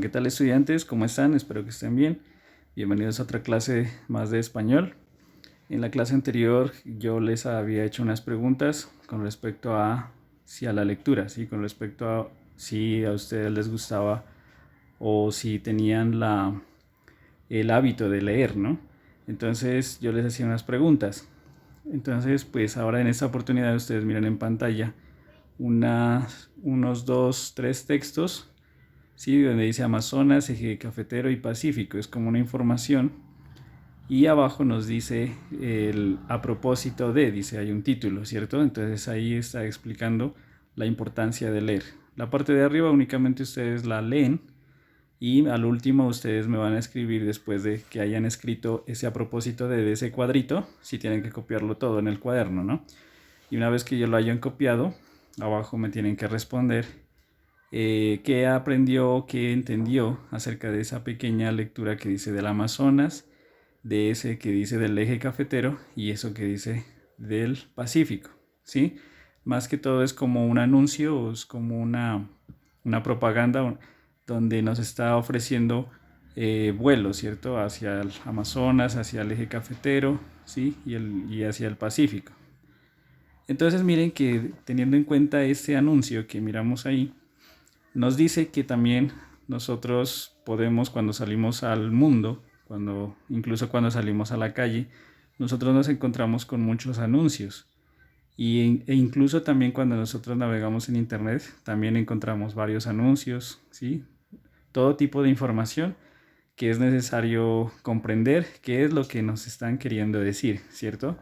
¿Qué tal, estudiantes? ¿Cómo están? Espero que estén bien. Bienvenidos a otra clase más de español. En la clase anterior yo les había hecho unas preguntas con respecto a si a la lectura, ¿sí? Con respecto a si a ustedes les gustaba o si tenían el hábito de leer, ¿no? Entonces yo les hacía unas preguntas. Entonces, pues ahora en esta oportunidad ustedes miran en pantalla unos dos, tres textos, sí, donde dice Amazonas, Eje Cafetero y Pacífico. Es como una información. Y abajo nos dice a propósito de, dice, hay un título, ¿cierto? Entonces ahí está explicando la importancia de leer. La parte de arriba únicamente ustedes la leen y al último ustedes me van a escribir, después de que hayan escrito ese a propósito de ese cuadrito, si tienen que copiarlo todo en el cuaderno, ¿no? Y una vez que ya lo hayan copiado, abajo me tienen que responder qué aprendió, qué entendió acerca de esa pequeña lectura que dice del Amazonas, de ese que dice del eje cafetero y eso que dice del Pacífico, ¿sí? Más que todo es como un anuncio, es como una propaganda donde nos está ofreciendo vuelos, ¿cierto? Hacia el Amazonas, hacia el eje cafetero, ¿sí? Y hacia el Pacífico. Entonces miren que teniendo en cuenta este anuncio que miramos ahí, nos dice que también nosotros podemos, cuando salimos al mundo, incluso cuando salimos a la calle, nosotros nos encontramos con muchos anuncios. E incluso también cuando nosotros navegamos en internet, también encontramos varios anuncios, ¿sí? Todo tipo de información que es necesario comprender qué es lo que nos están queriendo decir, ¿cierto?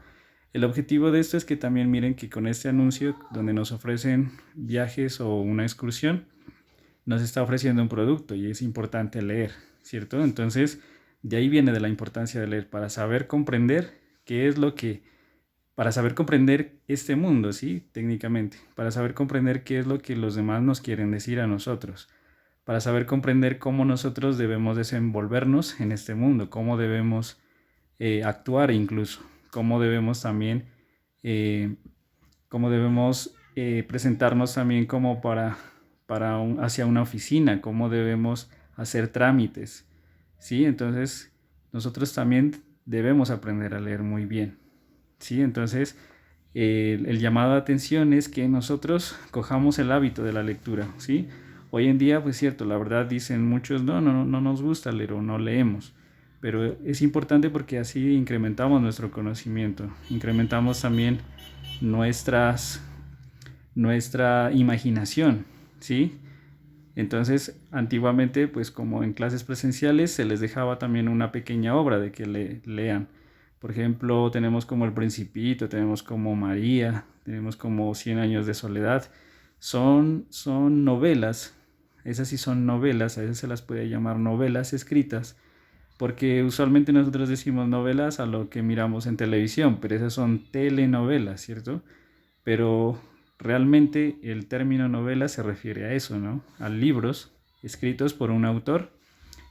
El objetivo de esto es que también miren que con este anuncio donde nos ofrecen viajes o una excursión, nos está ofreciendo un producto y es importante leer, ¿cierto? Entonces, de ahí viene de la importancia de leer para saber comprender qué es lo que, para saber comprender este mundo, ¿sí? Técnicamente, para saber comprender qué es lo que los demás nos quieren decir a nosotros, para saber comprender cómo nosotros debemos desenvolvernos en este mundo, cómo debemos actuar incluso, cómo debemos también, eh, cómo debemos presentarnos también como hacia una oficina, cómo debemos hacer trámites, ¿sí? Entonces, nosotros también debemos aprender a leer muy bien, ¿sí? Entonces, el llamado de atención es que nosotros cojamos el hábito de la lectura, ¿sí? Hoy en día, pues cierto, la verdad dicen muchos, no nos gusta leer o no leemos, pero es importante porque así incrementamos nuestro conocimiento, incrementamos también nuestra imaginación, ¿sí? Entonces, antiguamente, pues como en clases presenciales, se les dejaba también una pequeña obra de que lean. Por ejemplo, tenemos como El Principito, tenemos como María, tenemos como Cien años de soledad. Son novelas, esas sí son novelas, a esas se las puede llamar novelas escritas, porque usualmente nosotros decimos novelas a lo que miramos en televisión, pero esas son telenovelas, ¿cierto? Pero realmente el término novela se refiere a eso, ¿no? A libros escritos por un autor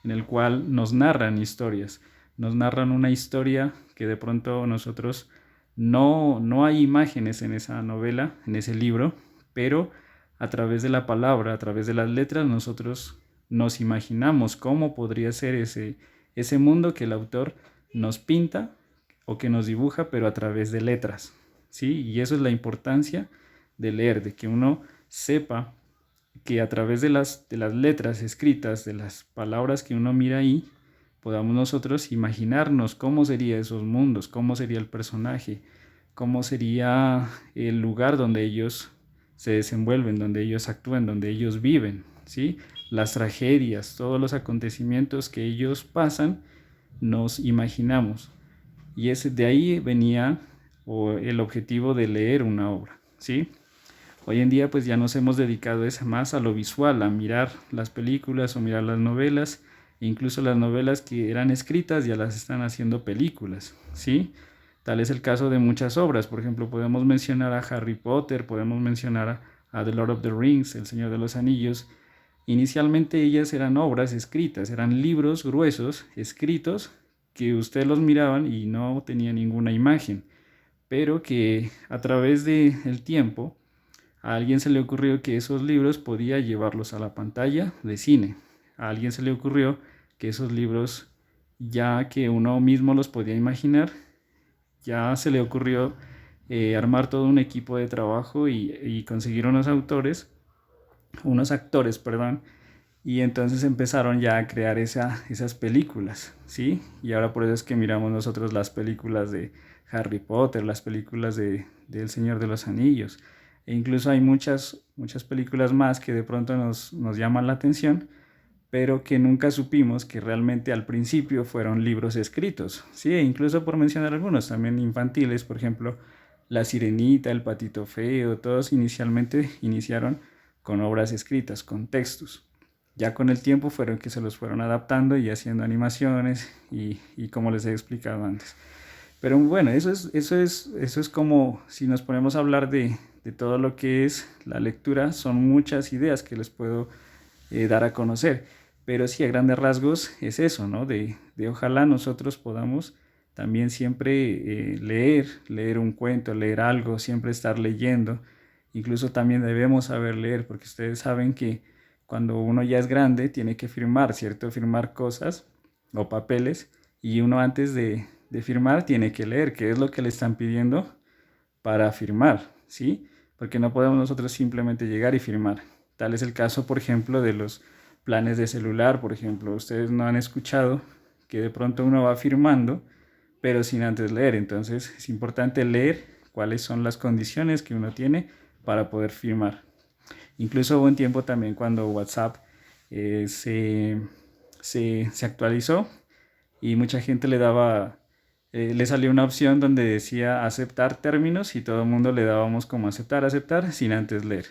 en el cual nos narran historias, nos narran una historia que de pronto nosotros no hay imágenes en esa novela, en ese libro, pero a través de la palabra, a través de las letras, nosotros nos imaginamos cómo podría ser ese mundo que el autor nos pinta o que nos dibuja, pero a través de letras, ¿sí? Y eso es la importancia de leer, de que uno sepa que a través de las letras escritas, de las palabras que uno mira ahí, podamos nosotros imaginarnos cómo serían esos mundos, cómo sería el personaje, cómo sería el lugar donde ellos se desenvuelven, donde ellos actúan, donde ellos viven, ¿sí? Las tragedias, todos los acontecimientos que ellos pasan, nos imaginamos. Y de ahí venía el objetivo de leer una obra, ¿sí? Hoy en día pues ya nos hemos dedicado más a lo visual, a mirar las películas o mirar las novelas, e incluso las novelas que eran escritas ya las están haciendo películas, ¿sí? Tal es el caso de muchas obras. Por ejemplo, podemos mencionar a Harry Potter, podemos mencionar a The Lord of the Rings, El Señor de los Anillos. Inicialmente ellas eran obras escritas, eran libros gruesos escritos que ustedes los miraban y no tenía ninguna imagen, pero que a través del tiempo a alguien se le ocurrió que esos libros podía llevarlos a la pantalla de cine. a alguien se le ocurrió que esos libros, ya que uno mismo los podía imaginar, ya se le ocurrió armar todo un equipo de trabajo y conseguir unos actores, perdón, y entonces empezaron ya a crear esas películas, ¿sí? Y ahora por eso es que miramos nosotros las películas de Harry Potter, las películas de El Señor de los Anillos. E incluso hay muchas películas más que de pronto nos llaman la atención, pero que nunca supimos que realmente al principio fueron libros escritos, ¿sí? E incluso por mencionar algunos, también infantiles, por ejemplo, La Sirenita, El Patito Feo, todos inicialmente iniciaron con obras escritas, con textos. Ya con el tiempo fueron que se los fueron adaptando y haciendo animaciones y como les he explicado antes. Pero bueno, eso es como si nos ponemos a hablar de todo lo que es la lectura, son muchas ideas que les puedo dar a conocer. Pero sí, a grandes rasgos es eso, ¿no? De ojalá nosotros podamos también siempre leer un cuento, leer algo, siempre estar leyendo. Incluso también debemos saber leer, porque ustedes saben que cuando uno ya es grande tiene que firmar, ¿cierto? Firmar cosas o papeles y uno antes de firmar tiene que leer qué es lo que le están pidiendo para firmar, ¿sí? Porque no podemos nosotros simplemente llegar y firmar. Tal es el caso, por ejemplo, de los planes de celular, por ejemplo. Ustedes no han escuchado que de pronto uno va firmando, pero sin antes leer. Entonces es importante leer cuáles son las condiciones que uno tiene para poder firmar. Incluso hubo un tiempo también cuando WhatsApp se actualizó y mucha gente le salió una opción donde decía aceptar términos y todo el mundo le dábamos como aceptar sin antes leer.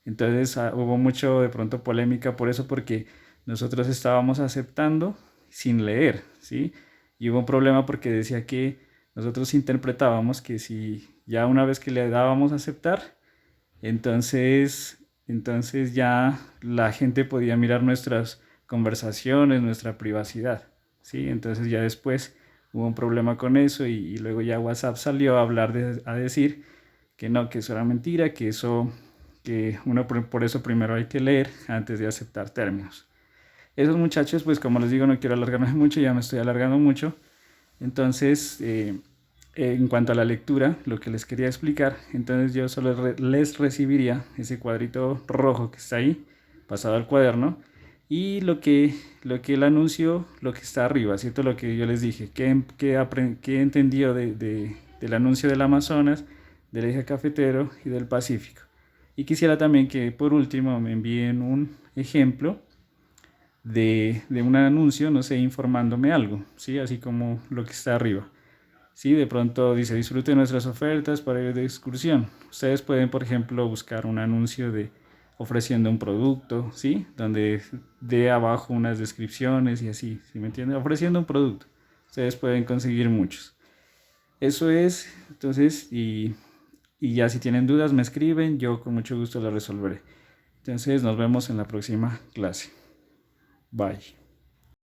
Entonces hubo mucho de pronto polémica por eso porque nosotros estábamos aceptando sin leer, ¿sí? Y hubo un problema porque decía que nosotros interpretábamos que si ya una vez que le dábamos a aceptar, entonces ya la gente podía mirar nuestras conversaciones, nuestra privacidad, ¿sí? Entonces ya después hubo un problema con eso y luego ya WhatsApp salió a a decir que no, que eso era mentira, que uno por eso primero hay que leer antes de aceptar términos. Esos muchachos, pues como les digo, no quiero alargarme mucho, ya me estoy alargando mucho. Entonces, en cuanto a la lectura, lo que les quería explicar, entonces yo solo les recibiría ese cuadrito rojo que está ahí, pasado al cuaderno, y lo que el anuncio, lo que está arriba, ¿cierto? Lo que yo les dije, que entendió del anuncio del Amazonas, del eje cafetero y del Pacífico. Y quisiera también que por último me envíen un ejemplo de un anuncio, no sé, informándome algo, ¿sí? Así como lo que está arriba. Sí, de pronto dice, disfrute nuestras ofertas para ir de excursión. Ustedes pueden, por ejemplo, buscar un anuncio de ofreciendo un producto, ¿sí? Donde dé abajo unas descripciones y así, ¿sí me entienden? Ofreciendo un producto. Ustedes pueden conseguir muchos. Eso es, entonces, y ya si tienen dudas me escriben, yo con mucho gusto las resolveré. Entonces, nos vemos en la próxima clase. Bye.